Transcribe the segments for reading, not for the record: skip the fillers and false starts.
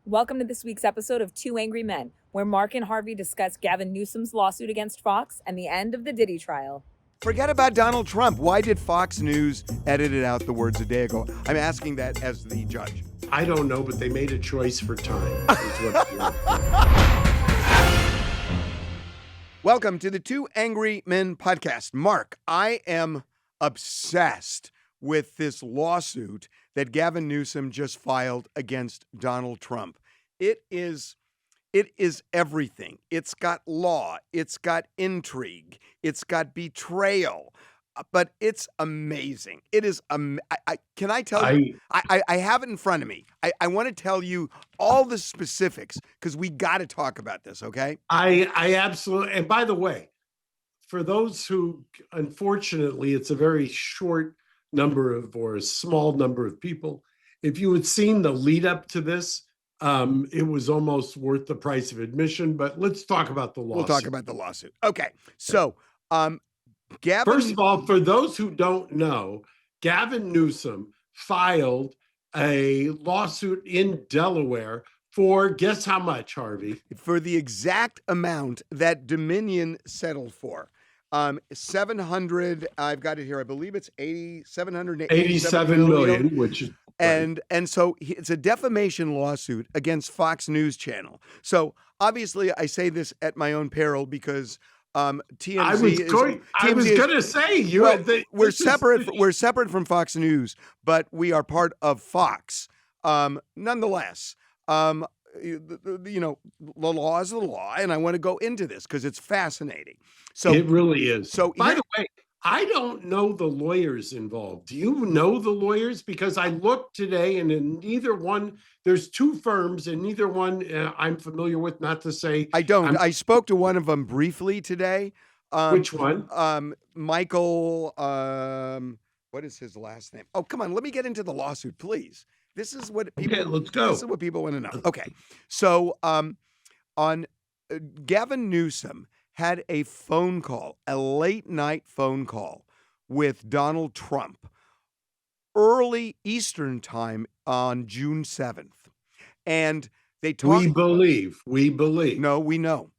Welcome to this week's episode of Two Angry Men, where Mark and Harvey discuss Gavin Newsom's lawsuit against Fox and the end of the Diddy trial. Forget about Donald Trump. Why did Fox News edit out the words a day ago? I'm asking that as the judge. I don't know, but they made a choice for time. Welcome to the Two Angry Men podcast. Mark, I am obsessed with this lawsuit that Gavin Newsom just filed against Donald Trump. It is everything. It's got law. It's got intrigue. It's got betrayal. But it's amazing. It is. Can I tell you? I have it in front of me. I want to tell you all the specifics because we got to talk about this. Okay. I absolutely. And by the way, for those who, unfortunately, it's a very short number of or a small number of people. If you had seen the lead up to this, it was almost worth the price of admission. But let's talk about the lawsuit. We'll talk about the lawsuit. Okay. So, Gavin. First of all, for those who don't know, Gavin Newsom filed a lawsuit in Delaware for, guess how much, Harvey? For the exact amount that Dominion settled for. 700, I've got it here. I believe it's 787 million, which is and so it's a defamation lawsuit against Fox News Channel. So obviously I say this at my own peril because TMZ I was going to say you. Well, we're separate. We're separate from Fox News, but we are part of Fox. Nonetheless, the law is the law, and I want to go into this because it's fascinating. So it really is. So by the way, I don't know the lawyers involved. Do you know the lawyers? Because I looked today, and in neither one, there's two firms, and neither one I'm familiar with. Not to say I don't. I spoke to one of them briefly today. Which one? Michael. What is his last name? Oh, come on. Let me get into the lawsuit, please. This is what people. Okay, let's go. This is what people want to know. Okay, so Gavin Newsom had a phone call, a late night phone call with Donald Trump, early Eastern time on June 7th, and they talked. We believe. No, we know.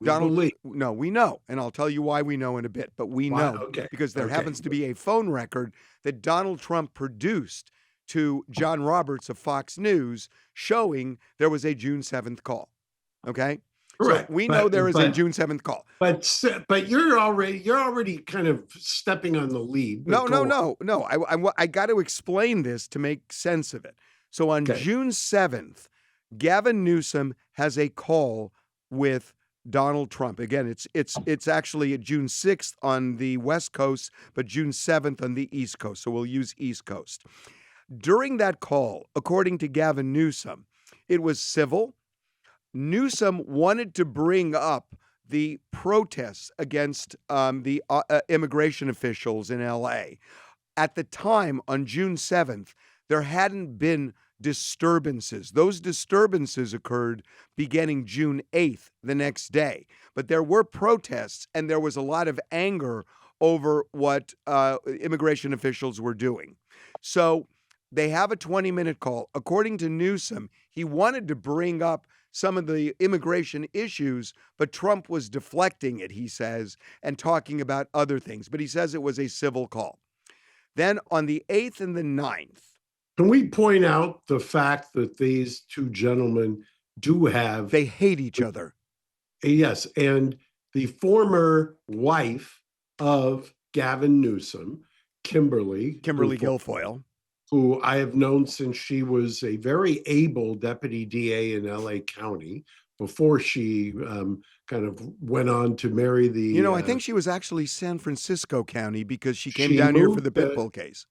Believe. No, we know, and I'll tell you why we know in a bit. But we know because there happens to be a phone record that Donald Trump produced to John Roberts of Fox News showing there was a June 7th call. Okay? Correct. So we know there is a June 7th call. But you're already kind of stepping on the lead. No. I got to explain this to make sense of it. So on June 7th, Gavin Newsom has a call with Donald Trump. Again, it's actually June 6th on the West Coast, but June 7th on the East Coast. So we'll use East Coast. During that call, according to Gavin Newsom, it was civil. Newsom wanted to bring up the protests against the immigration officials in L.A. At the time, on June 7th, there hadn't been disturbances. Those disturbances occurred beginning June 8th, the next day. But there were protests, and there was a lot of anger over what immigration officials were doing. So they have a 20-minute call. According to Newsom, he wanted to bring up some of the immigration issues, but Trump was deflecting it, he says, and talking about other things. But he says it was a civil call. Then on the 8th and the 9th. Can we point out the fact that these two gentlemen do have... They hate each other. Yes, and the former wife of Gavin Newsom, Kimberly Guilfoyle, who I have known since she was a very able deputy DA in LA County before she kind of went on to marry the... I think she was actually San Francisco County because she came down here for the Pitbull case.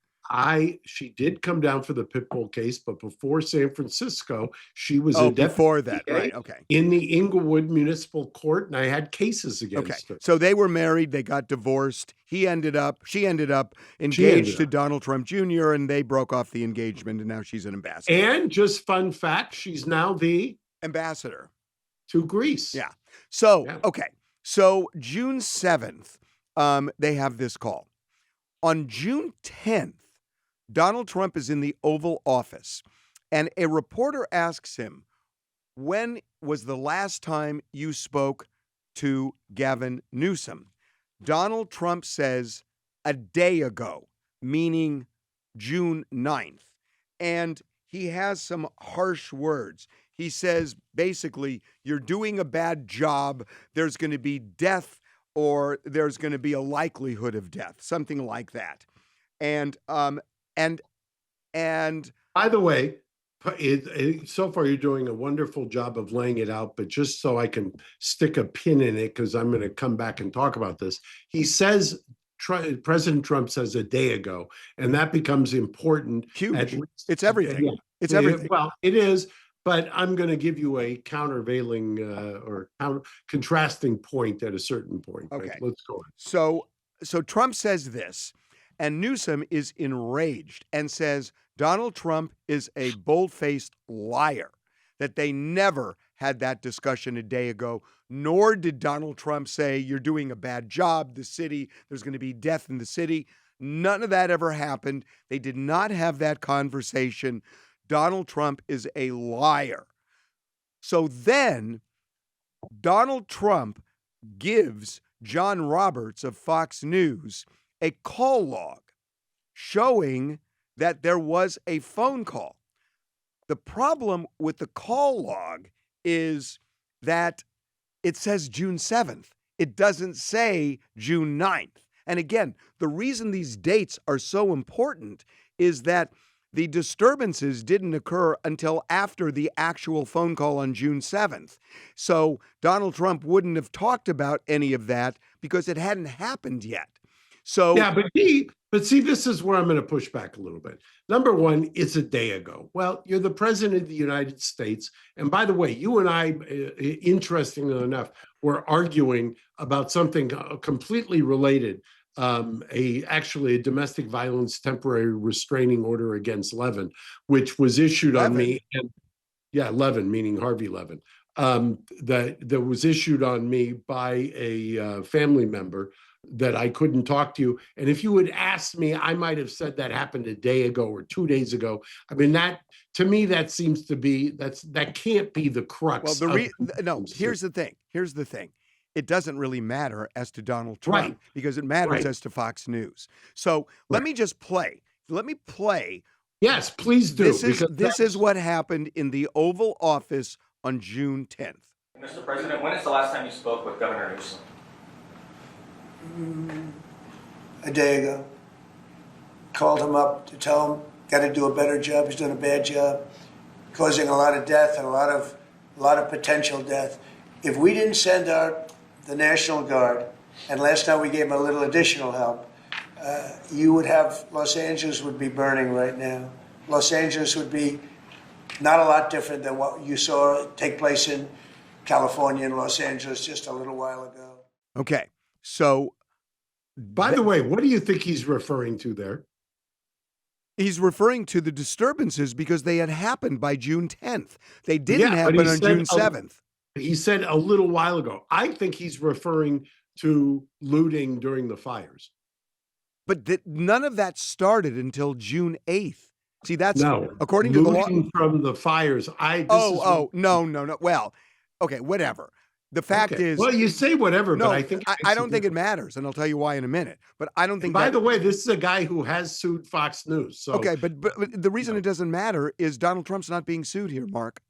She did come down for the Pitbull case, but before San Francisco, she was a deputy before that, right? Okay. In the Inglewood Municipal Court, and I had cases against her. So they were married, they got divorced. She ended up engaged to Donald Trump Jr., and they broke off the engagement, and now she's an ambassador. And just fun fact, she's now the ambassador to Greece. Yeah. So So June 7th, they have this call. On June 10th, Donald Trump is in the Oval Office, and a reporter asks him, when was the last time you spoke to Gavin Newsom? Donald Trump says a day ago, meaning June 9th. And he has some harsh words. He says, basically, you're doing a bad job. There's going to be death, or there's going to be a likelihood of death, something like that. And By the way, so far you're doing a wonderful job of laying it out, but just so I can stick a pin in it, because I'm going to come back and talk about this. He says, President Trump says a day ago, and that becomes important. huge. It's everything. Yeah. It's everything. Well, it is, but I'm going to give you a countervailing or contrasting point at a certain point. Okay. Right? Let's go on. So Trump says this, and Newsom is enraged and says Donald Trump is a bold-faced liar, that they never had that discussion a day ago, nor did Donald Trump say you're doing a bad job, the city, there's going to be death in the city. None of that ever happened. They did not have that conversation. Donald Trump is a liar. So then Donald Trump gives John Roberts of Fox News a call log showing that there was a phone call. The problem with the call log is that it says June 7th. It doesn't say June 9th. And again, the reason these dates are so important is that the disturbances didn't occur until after the actual phone call on June 7th. So Donald Trump wouldn't have talked about any of that because it hadn't happened yet. So yeah, but see, this is where I'm going to push back a little bit. Number one, it's a day ago. Well, you're the president of the United States. And by the way, you and I, interestingly enough, were arguing about something completely related. Actually a domestic violence temporary restraining order against Levin, which was issued on me. And yeah, Levin, meaning Harvey Levin, that was issued on me by a family member that I couldn't talk to you. And if you had asked me, I might have said that happened a day ago or 2 days ago. I mean, that to me, that seems to be, that can't be the crux. Well, here's the thing. Here's the thing. It doesn't really matter as to Donald Trump because it matters as to Fox News. So let me just play. Let me play. Yes, please do. This is what happened in the Oval Office on June 10th. Mr. President, when is the last time you spoke with Governor Newsom? A day ago. Called him up to tell him, got to do a better job. He's doing a bad job, causing a lot of death and a lot of potential death. If we didn't send out the National Guard, and last time we gave him a little additional help, you would have, Los Angeles would be burning right now. Los Angeles would be not a lot different than what you saw take place in California and Los Angeles just a little while ago. Okay, so. By the way, what do you think he's referring to there? He's referring to the disturbances because they had happened by June 10th. They didn't happen on June 7th. He said a little while ago. I think he's referring to looting during the fires. But none of that started until June 8th. See, that's according to the law. From the fires. No. Well, okay, whatever. The fact is, well, you say whatever, no, but I think I don't think it matters, and I'll tell you why in a minute. But I don't think. By the way, this is a guy who has sued Fox News. So okay, but the reason it doesn't matter is Donald Trump's not being sued here, Mark.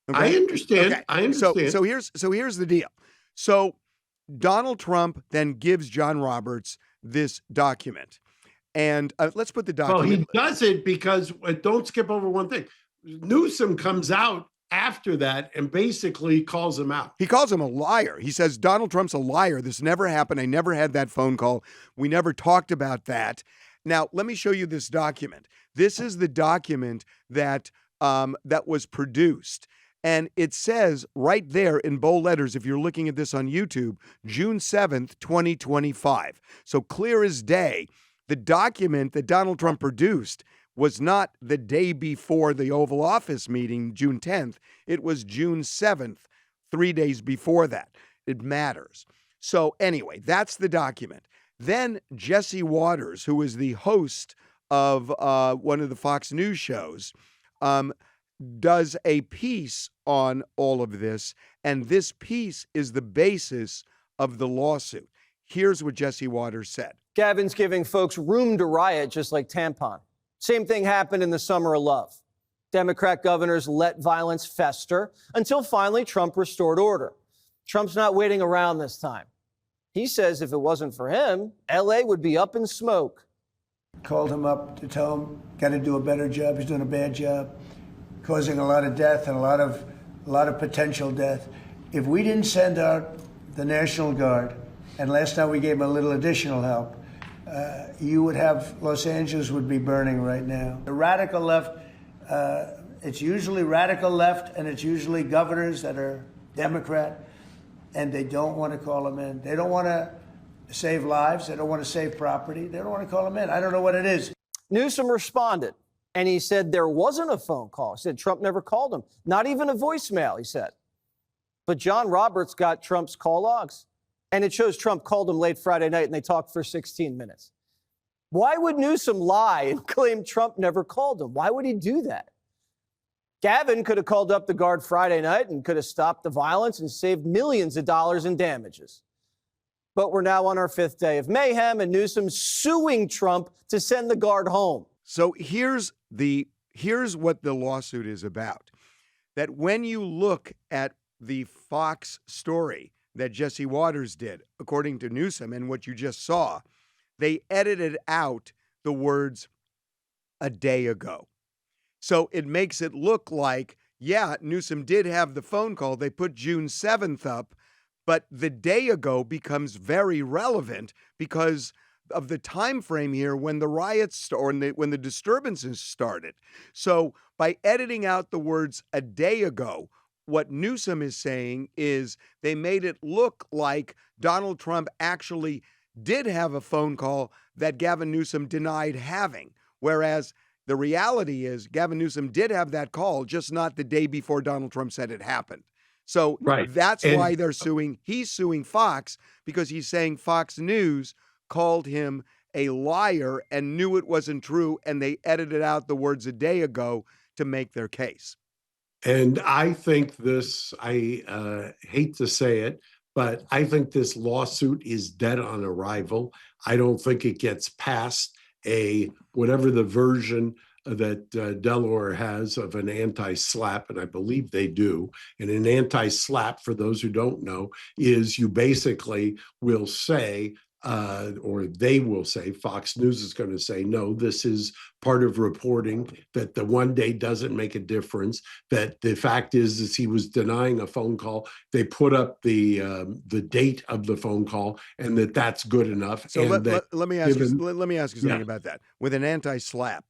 Okay? I understand. Okay. I understand. So here's the deal. So Donald Trump then gives John Roberts this document, and let's put the document. Well, he does it because don't skip over one thing. Newsom comes out after that and basically calls him out. He calls him a liar. He says, Donald Trump's a liar. This never happened. I never had that phone call. We never talked about that. Now, let me show you this document. This is the document that was produced. And it says right there in bold letters, if you're looking at this on YouTube, June 7th, 2025. So clear as day, the document that Donald Trump produced was not the day before the Oval Office meeting, June 10th. It was June 7th, 3 days before that. It matters. So anyway, that's the document. Then Jesse Waters, who is the host of one of the Fox News shows, does a piece on all of this, and this piece is the basis of the lawsuit. Here's what Jesse Waters said. Gavin's giving folks room to riot just like tampon. Same thing happened in the summer of love. Democrat governors let violence fester until finally Trump restored order. Trump's not waiting around this time. He says if it wasn't for him, LA would be up in smoke. Called him up to tell him, got to do a better job. He's doing a bad job, causing a lot of death and a lot of potential death. If we didn't send out the National Guard, and last time we gave him a little additional help, you would have, Los Angeles would be burning right now. The radical left, it's usually radical left, and it's usually governors that are Democrat, and they don't want to call them in. They don't want to save lives. They don't want to save property. They don't want to call them in. I don't know what it is. Newsom responded, and he said there wasn't a phone call. He said Trump never called him, not even a voicemail, he said. But John Roberts got Trump's call logs, and it shows Trump called him late Friday night, and they talked for 16 minutes. Why would Newsom lie and claim Trump never called him? Why would he do that? Gavin could have called up the Guard Friday night and could have stopped the violence and saved millions of dollars in damages. But we're now on our 5th day of mayhem, and Newsom suing Trump to send the Guard home. So here's what the lawsuit is about. That when you look at the Fox story that Jesse Waters did, according to Newsom, and what you just saw, they edited out the words "a day ago." So it makes it look like, yeah, Newsom did have the phone call. They put June 7th up, but the day ago becomes very relevant because of the time frame here when the riots or when the disturbances started. So by editing out the words "a day ago," what Newsom is saying is they made it look like Donald Trump actually did have a phone call that Gavin Newsom denied having, whereas the reality is Gavin Newsom did have that call, just not the day before Donald Trump said it happened. So that's why they're suing. He's suing Fox because he's saying Fox News called him a liar and knew it wasn't true, and they edited out the words "a day ago" to make their case. And I think this, I hate to say it, but I think this lawsuit is dead on arrival. I don't think it gets past whatever the version that Delaware has of an anti-SLAPP, and I believe they do. And an anti-SLAPP, for those who don't know, is you basically will say, or they will say, Fox News is going to say, no, this is part of reporting, that the one day doesn't make a difference, that the fact is he was denying a phone call. They put up the date of the phone call, and that's good enough. So let me ask you something about that. With an anti-SLAPP,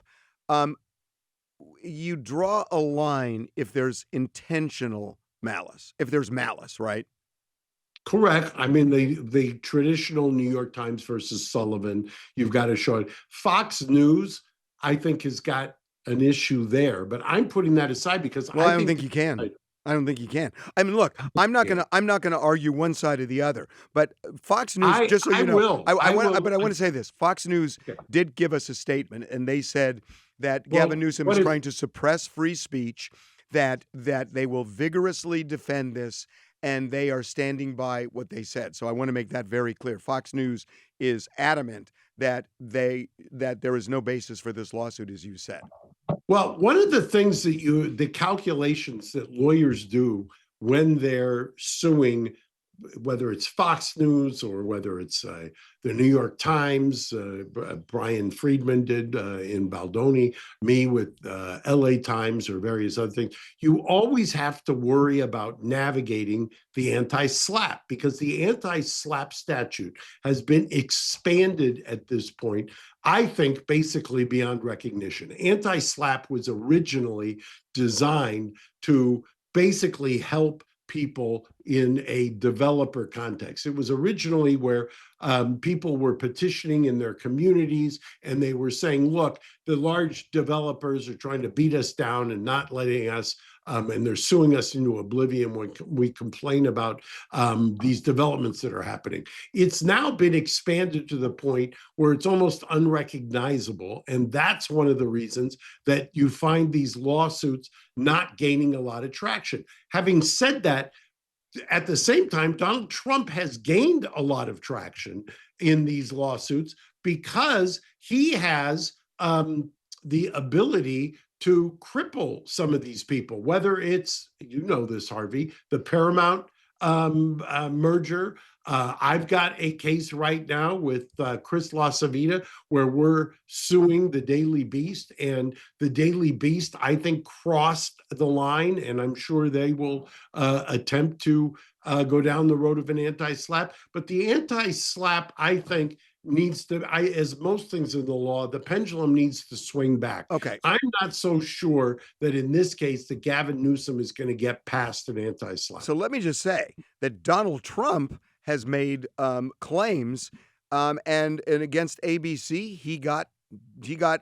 you draw a line if there's intentional malice, if there's malice, right? Correct. I mean, the traditional New York Times versus Sullivan, you've got to show it. Fox News, I think, has got an issue there, but I'm putting that aside because I don't think you can. I don't think you can. I mean, look, I'm not gonna argue one side or the other, but Fox News, just so you know, I want to say this: Fox News did give us a statement, and they said that Gavin Newsom is trying to suppress free speech, that they will vigorously defend this, and they are standing by what they said. So I want to make that very clear. Fox News is adamant that there is no basis for this lawsuit, as you said. Well, one of the things that the calculations that lawyers do when they're suing, whether it's Fox News or whether it's the New York Times, Brian Friedman did in Baldoni, me with LA Times or various other things, you always have to worry about navigating the anti-SLAPP, because the anti-SLAPP statute has been expanded at this point, I think, basically beyond recognition. Anti-SLAPP was originally designed to basically help people in a developer context. It was originally where people were petitioning in their communities, and they were saying, look, the large developers are trying to beat us down and not letting us and they're suing us into oblivion when we complain about these developments that are happening. It's now been expanded to the point where it's almost unrecognizable. And that's one of the reasons that you find these lawsuits not gaining a lot of traction. Having said that, at the same time, Donald Trump has gained a lot of traction in these lawsuits because he has the ability to cripple some of these people, whether it's, you know this, Harvey, the Paramount merger. I've got a case right now with Chris LaCivita where we're suing the Daily Beast, and the Daily Beast, I think, crossed the line, and I'm sure they will attempt to go down the road of an anti-SLAPP. But the anti-SLAPP, I think, needs to, as most things in the law, the pendulum needs to swing back. Okay. I'm not so sure that in this case, that Gavin Newsom is going to get past an anti-SLAPP. So let me just say that Donald Trump has made claims, and against ABC, he got,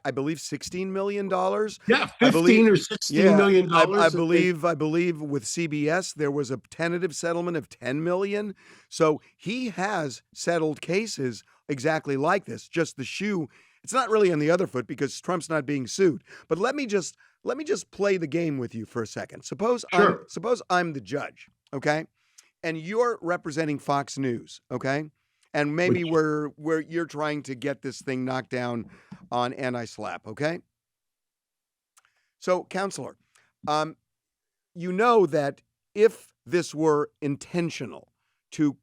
I believe, $16 million. Yeah, 15 or 16 million dollars. I believe with CBS there was a tentative settlement of 10 million. So he has settled cases exactly like this. Just the shoe, it's not really on the other foot because Trump's not being sued. But let me just play the game with you for a second. Suppose I'm the judge, okay? And you're representing Fox News, okay? And maybe you're trying to get this thing knocked down on anti-SLAPP, okay? So, counselor, you know that if this were intentional, to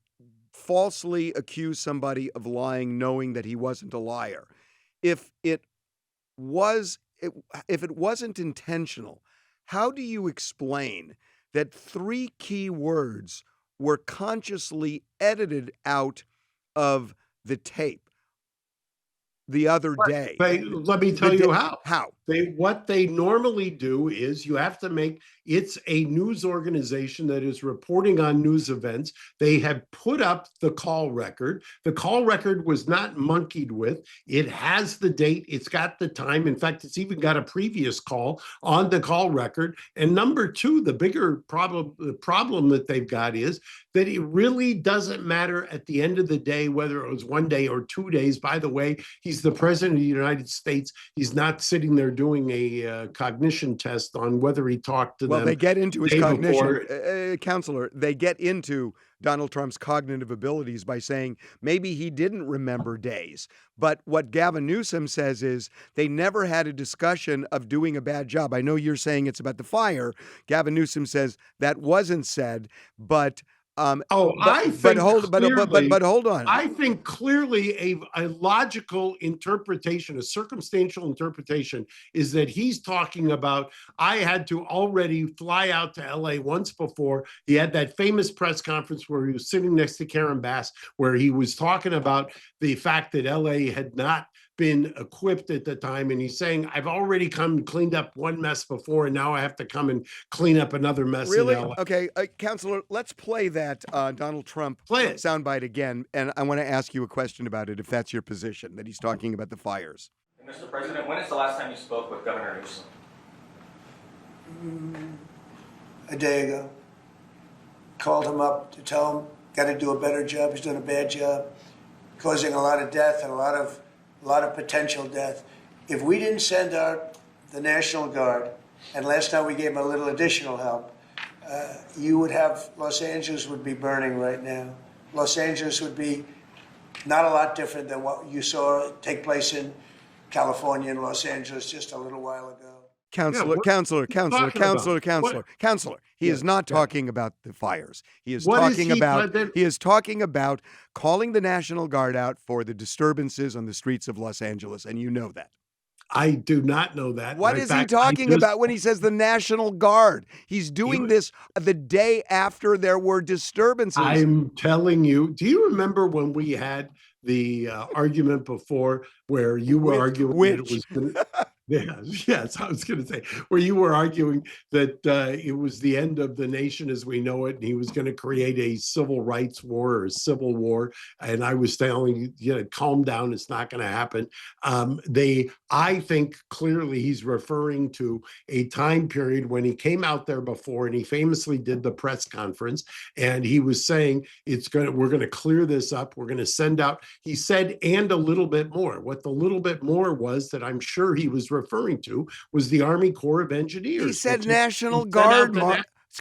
falsely accuse somebody of lying knowing that he wasn't a liar, if it wasn't intentional, how do you explain that 3 key words were consciously edited out of the tape the other day? Let me tell you how. How? What they normally do is you have to make, it's a news organization that is reporting on news events. They have put up the call record. The call record was not monkeyed with. It has the date. It's got the time. In fact, it's even got a previous call on the call record. And number 2, the bigger problem, the problem that they've got is that it really doesn't matter at the end of the day whether it was 1 day or 2 days. By the way, he's the president of the United States. He's not sitting there doing a cognition test on whether he talked to them. Well, they get into his cognition. Counselor, they get into Donald Trump's cognitive abilities by saying maybe he didn't remember days. But what Gavin Newsom says is they never had a discussion of doing a bad job. I know you're saying it's about the fire. Gavin Newsom says that wasn't said, but hold on. I think clearly a logical interpretation, a circumstantial interpretation, is that he's talking about, I had to already fly out to LA once before. He had that famous press conference where he was sitting next to Karen Bass, where he was talking about the fact that LA had not been equipped at the time, and he's saying, I've already come and cleaned up one mess before, and now I have to come and clean up another mess. Really? In LA. Okay, Counselor, let's play that Donald Trump soundbite again, and I want to ask you a question about it, if that's your position, that he's talking about the fires. Mr. President, when is the last time you spoke with Governor Newsom? A day ago. Called him up to tell him, got to do a better job. He's doing a bad job, causing a lot of death and a lot of potential death. If we didn't send out the National Guard, and last night we gave him a little additional help, you would have, Los Angeles would be burning right now. Los Angeles would be not a lot different than what you saw take place in California and Los Angeles just a little while ago. Counselor. He is not talking about the fires. He is talking about calling the National Guard out for the disturbances on the streets of Los Angeles, and you know that. I do not know that. What is he talking about when he says the National Guard? He's doing this the day after there were disturbances. I'm telling you, do you remember when we had the argument before where you were arguing that it Which? was gonna, yes, I was going to say, where you were arguing that it was the end of the nation as we know it, and he was going to create a civil rights war or a civil war. And I was telling you, calm down, it's not going to happen. I think clearly he's referring to a time period when he came out there before, and he famously did the press conference, and he was saying we're going to clear this up. We're going to send out, he said, and a little bit more. What the little bit more was that I'm sure he was referring to was the Army Corps of Engineers. He said National Guard,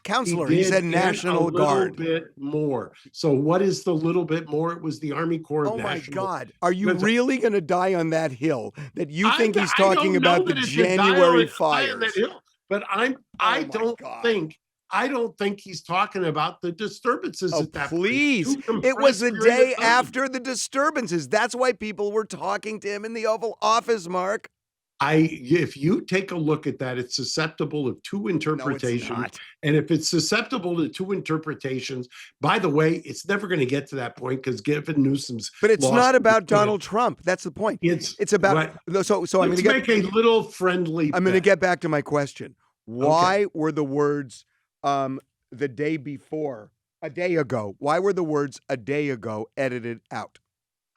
Counselor. He said National Guard. A little bit more. So what is the little bit more? It was the Army Corps of Oh my National. God. Are you really going to die on that hill that you think he's I talking don't know about the that it's a January die on that fires? hill, but I don't think he's talking about the disturbances Oh, at that please. point. It was the day after the disturbances. That's why people were talking to him in the Oval Office, Mark. If you take a look at that, it's susceptible of two interpretations. No, it's not. And if it's susceptible to two interpretations, by the way, it's never going to get to that point because Gavin Newsom's. But it's not about Donald Trump. That's the point. It's about. Right. So I'm going to make a little friendly. I'm going to get back to my question. Why were the words the day before, a day ago? Why were the words a day ago edited out?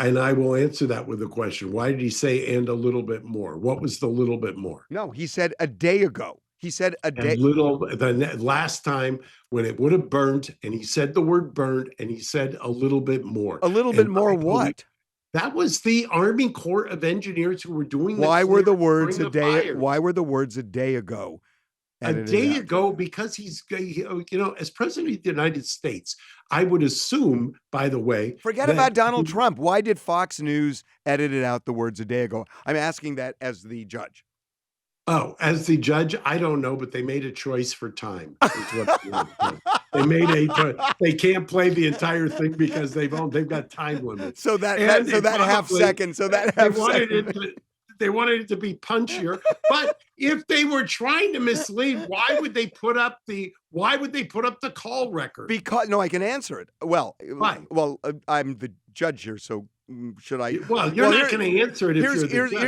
And I will answer that with a question. Why did he say and a little bit more? What was the little bit more? No, he said a day ago. He said a day. The last time when it would have burned, and he said the word burned, and he said a little bit more. A little bit more what? That was the Army Corps of Engineers who were doing. Why were the words a day? Why were the words a day ago? A day ago, because he's, as president of the United States, I would assume, by the way. Forget about Donald Trump. Why did Fox News edit out the words a day ago? I'm asking that as the judge. Oh, as the judge, I don't know, but they made a choice for time. They can't play the entire thing because they've got time limits. So that half second. They wanted it to be punchier, but if they were trying to mislead, why would they put up the call record? Because I can answer it. Well, why? Well, I'm the judge here, so should I? Well, you're not going to answer it.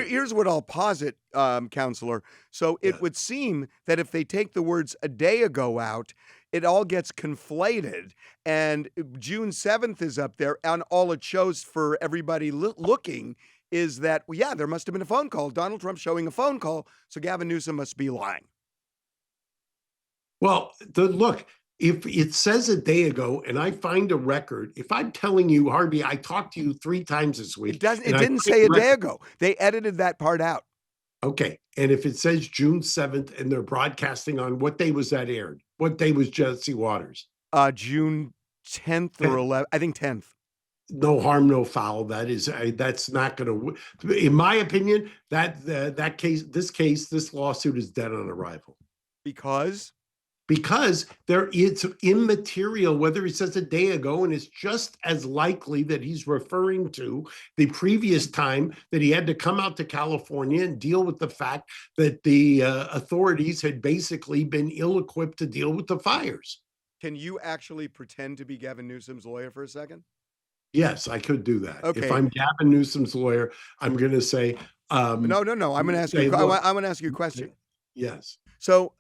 Here's what I'll posit, Counselor. So it would seem that if they take the words a day ago out, it all gets conflated, and June 7th is up there, and all it shows for everybody looking is that, there must have been a phone call. Donald Trump showing a phone call, so Gavin Newsom must be lying. Well, look, if it says a day ago and I find a record, if I'm telling you, Harvey, I talked to you 3 times this week. It didn't say a day ago. They edited that part out. Okay. And if it says June 7th and they're broadcasting on what day was that aired? What day was Jesse Waters? June 10th or 11th. I think 10th. No harm, no foul. That's not going to, in my opinion, this lawsuit is dead on arrival. Because it's immaterial whether he says a day ago, and it's just as likely that he's referring to the previous time that he had to come out to California and deal with the fact that the authorities had basically been ill-equipped to deal with the fires. Can you actually pretend to be Gavin Newsom's lawyer for a second? Yes, I could do that. Okay. If I'm Gavin Newsom's lawyer, I'm going to say. No. I'm going to ask you. I'm going to ask you a question. Yes. So,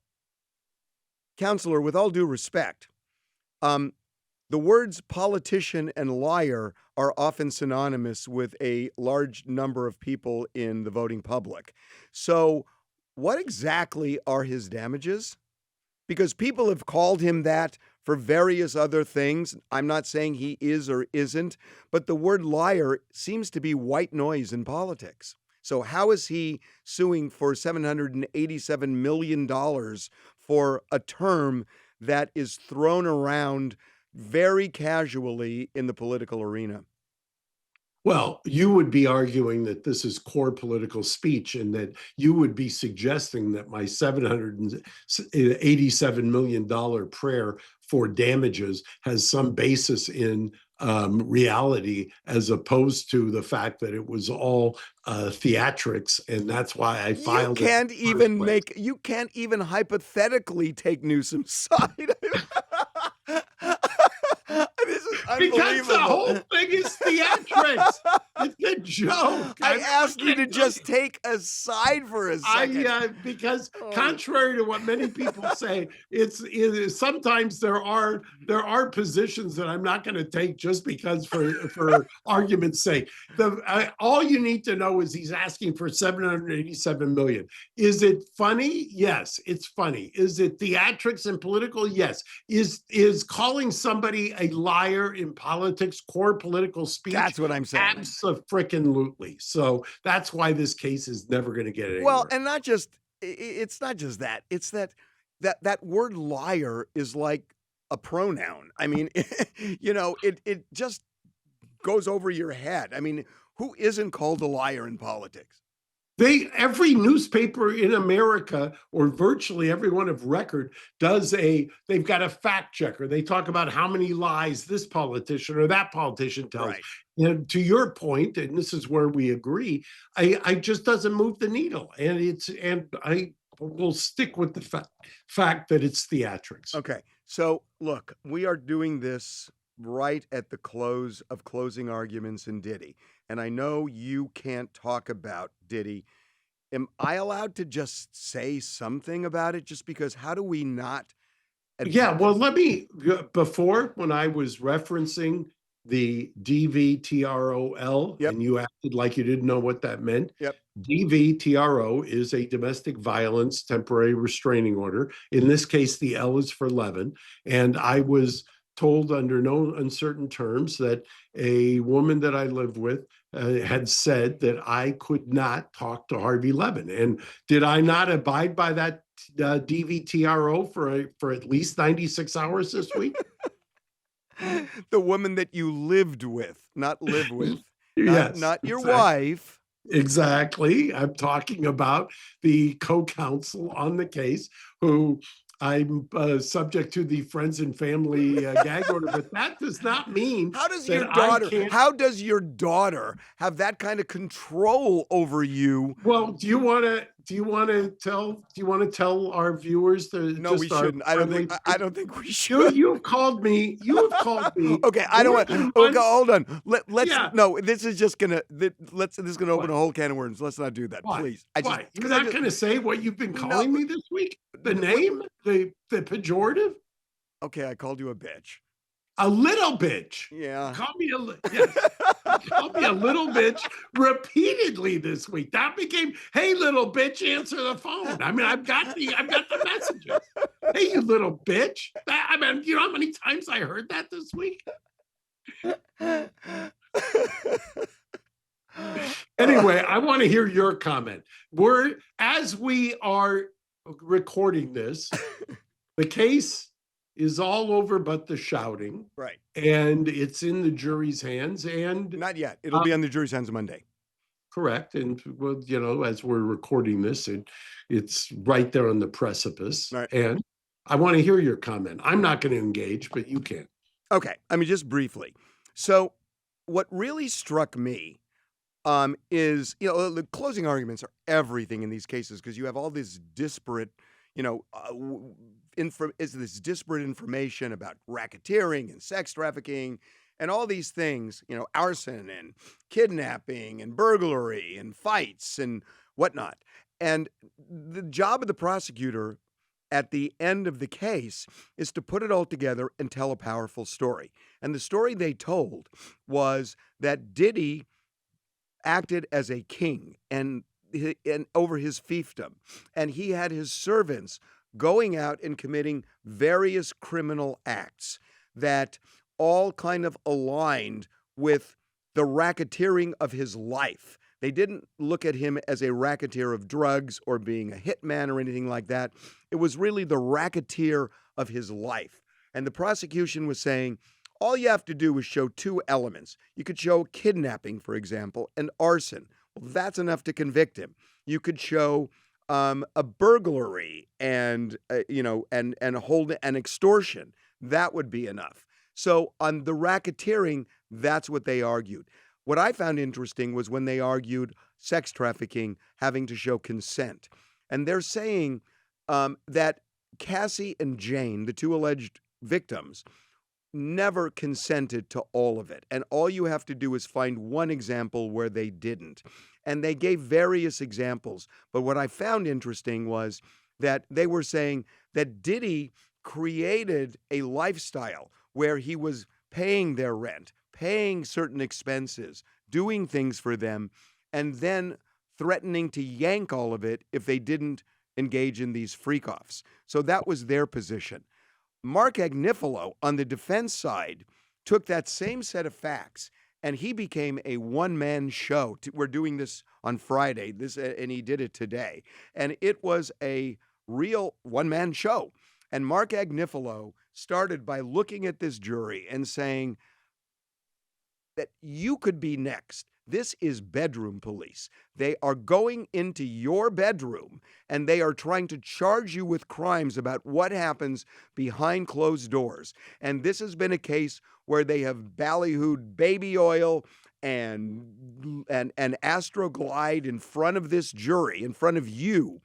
Counselor, with all due respect, the words politician and liar are often synonymous with a large number of people in the voting public. So, what exactly are his damages? Because people have called him that for various other things. I'm not saying he is or isn't, but the word liar seems to be white noise in politics. So how is he suing for $787 million for a term that is thrown around very casually in the political arena? Well, you would be arguing that this is core political speech, and that you would be suggesting that my $787 million prayer for damages has some basis in reality, as opposed to the fact that it was all theatrics, and that's why I filed. You can't even hypothetically take Newsom's side. I This is Because the unbelievable. whole thing is theatrics. It's a joke. I I'm asked you to fucking- just take a side for a second. Because Oh. contrary to what many people say, sometimes there are positions that I'm not going to take just because for argument's sake. All you need to know is he's asking for 787 million. Is it funny? Yes, it's funny. Is it theatrics and political? Yes. Is calling somebody a liar in politics core political speech? That's what I'm saying. Abso-freaking-lutely. So that's why this case is never going to get anywhere. Well, and it's not just that. It's that word liar is like a pronoun. I mean, it just goes over your head. I mean, who isn't called a liar in politics? Every newspaper in America, or virtually everyone of record, they've got a fact checker. They talk about how many lies this politician or that politician tells. Right. And to your point, and this is where we agree, I just doesn't move the needle. And I will stick with the fact that it's theatrics. Okay. So look, we are doing this right at the close of closing arguments in Diddy. And I know you can't talk about Diddy. Am I allowed to just say something about it? Just because how do we not? Yeah, well, before, when I was referencing the DVTROL, Yep. and you acted like you didn't know what that meant. Yep. DVTRO is a domestic violence temporary restraining order. In this case, the L is for Levin. And I was told under no uncertain terms that a woman that I lived with had said that I could not talk to Harvey Levin. And did I not abide by that DVTRO for at least 96 hours this week? The woman that you lived with, not live with. Yes, Not your exactly. wife. Exactly. I'm talking about the co-counsel on the case who I'm subject to the friends and family gag order, but that does not mean How does that your daughter? I can't. How does your daughter have that kind of control over you? Well, do you want to tell our viewers that? No, we shouldn't. I don't think we should. You have called me. Okay, I don't want. Okay, hold on. Let's. Yeah. No, this is just gonna. This is gonna open a whole can of worms. Let's not do that, Why? please. Why? You're not going to say what you've been calling me this week? The name, the pejorative. Okay, I called you a bitch. A little bitch. Yeah. Call me call me a little bitch repeatedly this week. That became, hey, little bitch, answer the phone. I mean, I've got the messages. Hey, you little bitch. I mean, you know how many times I heard that this week? Anyway, I want to hear your comment. As we are recording this, the case is all over but the shouting. Right. And it's in the jury's hands. And Not yet. It'll be on the jury's hands Monday. correct. And well, as we're recording this, it's right there on the precipice. Right. And I want to hear your comment. I'm not going to engage, but you can. Okay. I mean, just briefly. So what really struck me is, the closing arguments are everything in these cases because you have all this disparate, this disparate information about racketeering and sex trafficking and all these things, arson and kidnapping and burglary and fights and whatnot. And the job of the prosecutor at the end of the case is to put it all together and tell a powerful story. And the story they told was that Diddy acted as a king and over his fiefdom, and he had his servants going out and committing various criminal acts that all kind of aligned with the racketeering of his life. They didn't look at him as a racketeer of drugs or being a hitman or anything like that. It was really the racketeer of his life. And the prosecution was saying, all you have to do is show two elements. You could show kidnapping, for example, and arson. Well, that's enough to convict him. You could show a burglary and hold an extortion. That would be enough. So on the racketeering, that's what they argued. What I found interesting was when they argued sex trafficking having to show consent. And they're saying that Cassie and Jane, the two alleged victims, never consented to all of it. And all you have to do is find one example where they didn't. And they gave various examples. But what I found interesting was that they were saying that Diddy created a lifestyle where he was paying their rent, paying certain expenses, doing things for them, and then threatening to yank all of it if they didn't engage in these freak-offs. So that was their position. Mark Agnifilo, on the defense side, took that same set of facts, and he became a one-man show. We're doing this on Friday, and he did it today. And it was a real one-man show. And Mark Agnifilo started by looking at this jury and saying that you could be next. This is bedroom police. They are going into your bedroom and they are trying to charge you with crimes about what happens behind closed doors. And this has been a case where they have ballyhooed baby oil and Astroglide in front of this jury, in front of you.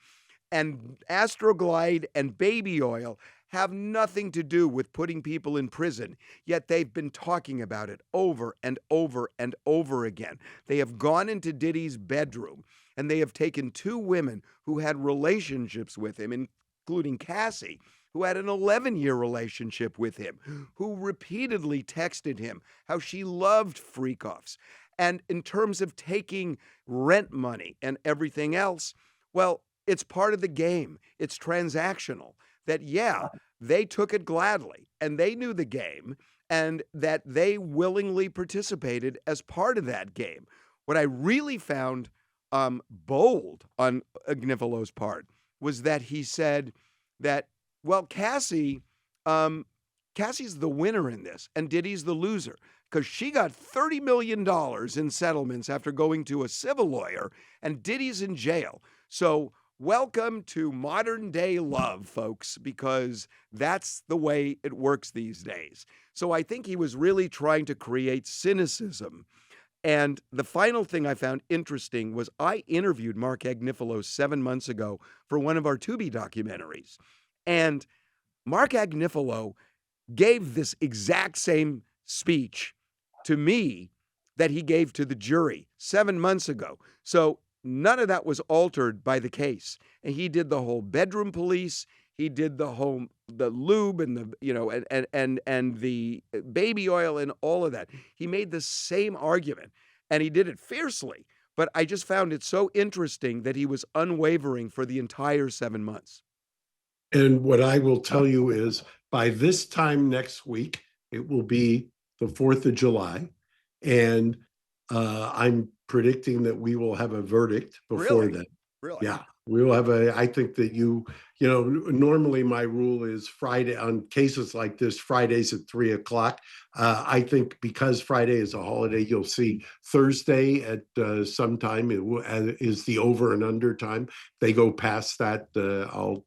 And Astroglide and baby oil have nothing to do with putting people in prison, yet they've been talking about it over and over and over again. They have gone into Diddy's bedroom, and they have taken two women who had relationships with him, including Cassie, who had an 11-year relationship with him, who repeatedly texted him how she loved freak-offs. And in terms of taking rent money and everything else, well, it's part of the game. It's transactional. That, yeah, they took it gladly and they knew the game and that they willingly participated as part of that game. What I really found bold on Agnifilo's part was that he said that, well, Cassie's the winner in this and Diddy's the loser because she got $30 million in settlements after going to a civil lawyer and Diddy's in jail. So welcome to modern day love, folks, because that's the way it works these days. So I think he was really trying to create cynicism. And the final thing I found interesting was I interviewed Mark Agnifilo 7 months ago for one of our Tubi documentaries. And Mark Agnifilo gave this exact same speech to me that he gave to the jury 7 months ago. So none of that was altered by the case. And he did the whole bedroom police. He did the lube and and the baby oil and all of that. He made the same argument and he did it fiercely. But I just found it so interesting that he was unwavering for the entire 7 months. And what I will tell you is by this time next week, it will be the 4th of July. And I'm predicting that we will have a verdict before then. Really? Yeah, we will have I think that normally my rule is Friday on cases like this, Fridays at 3:00. I think because Friday is a holiday, you'll see Thursday at some time is the over and under time. They go past that, I'll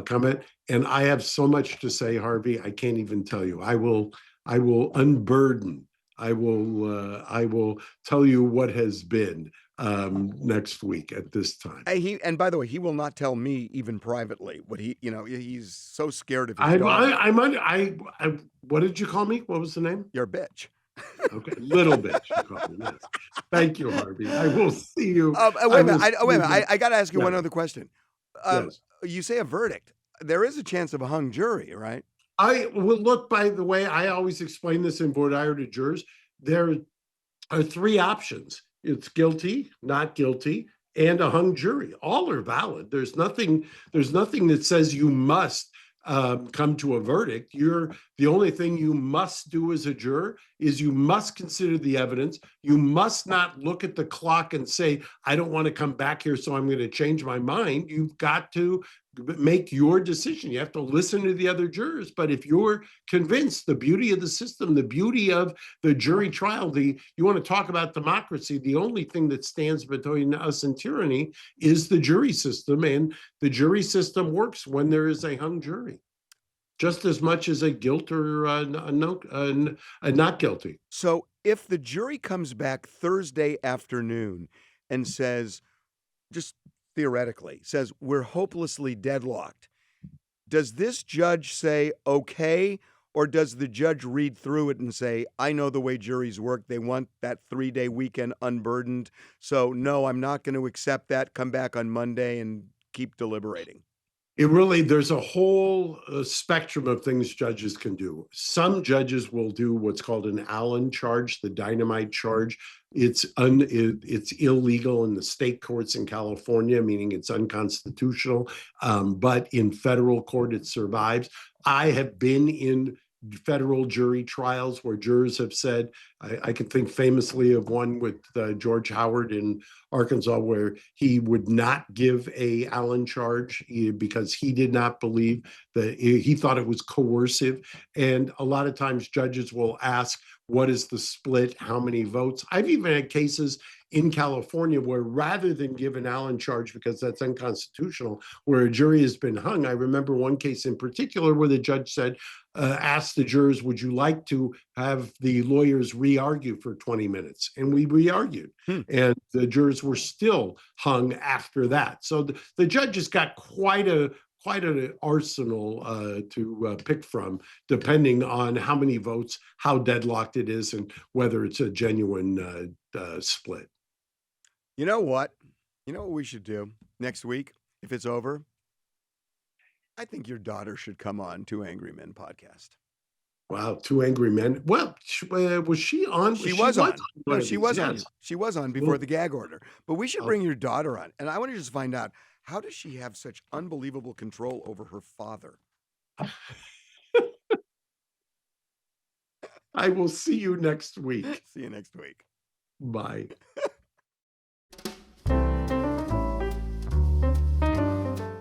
comment. And I have so much to say, Harvey, I can't even tell you. I will unburden. I will tell you what has been next week at this time. And by the way, he will not tell me even privately what he's so scared of his daughter. What did you call me? What was the name? You're a bitch. Okay, little bitch. You called me. Yes. Thank you, Harvey. I will see you. Wait a minute. I got to ask you one other question. Yes. You say a verdict. There is a chance of a hung jury, right? I will look, by the way, I always explain this in voir dire to jurors. There are three options. It's guilty, not guilty, and a hung jury. All are valid. There's nothing that says you must come to a verdict. The only thing you must do as a juror is you must consider the evidence. You must not look at the clock and say, I don't want to come back here, so I'm going to change my mind. You've got to make your decision. You have to listen to the other jurors. But if you're convinced, the beauty of the system, the beauty of the jury trial, you want to talk about democracy, the only thing that stands between us and tyranny is the jury system. And the jury system works when there is a hung jury, just as much as a guilt or a not guilty. So if the jury comes back Thursday afternoon and says, just theoretically, says we're hopelessly deadlocked, does this judge say, okay, Or does the judge read through it and say, I know the way juries work. They want that 3-day weekend unburdened. So, no, I'm not going to accept that. Come back on Monday and keep deliberating. There's a whole spectrum of things judges can do. Some judges will do what's called an Allen charge, the dynamite charge. It's illegal in the state courts in California, meaning it's unconstitutional. But in federal court, it survives. I have been in federal jury trials where jurors have said, I can think famously of one with George Howard in Arkansas, where he would not give a Allen charge because he did not believe that he thought it was coercive. And a lot of times judges will ask, what is the split? How many votes? I've even had cases in California where rather than give an Allen charge because that's unconstitutional, where a jury has been hung. I remember one case in particular where the judge said, asked the jurors, would you like to have the lawyers re-argue for 20 minutes? And we re-argued. And the jurors were still hung after that. So the judge has got quite an arsenal to pick from, depending on how many votes, how deadlocked it is, and whether it's a genuine split. You know what? You know what we should do next week if it's over? I think your daughter should come on Two Angry Men podcast. Wow, Two Angry Men. Well, was she on? She was on. No, she was on. Yes. She was on before the gag order. But we should bring your daughter on. And I want to just find out, how does she have such unbelievable control over her father? I will see you next week. See you next week. Bye.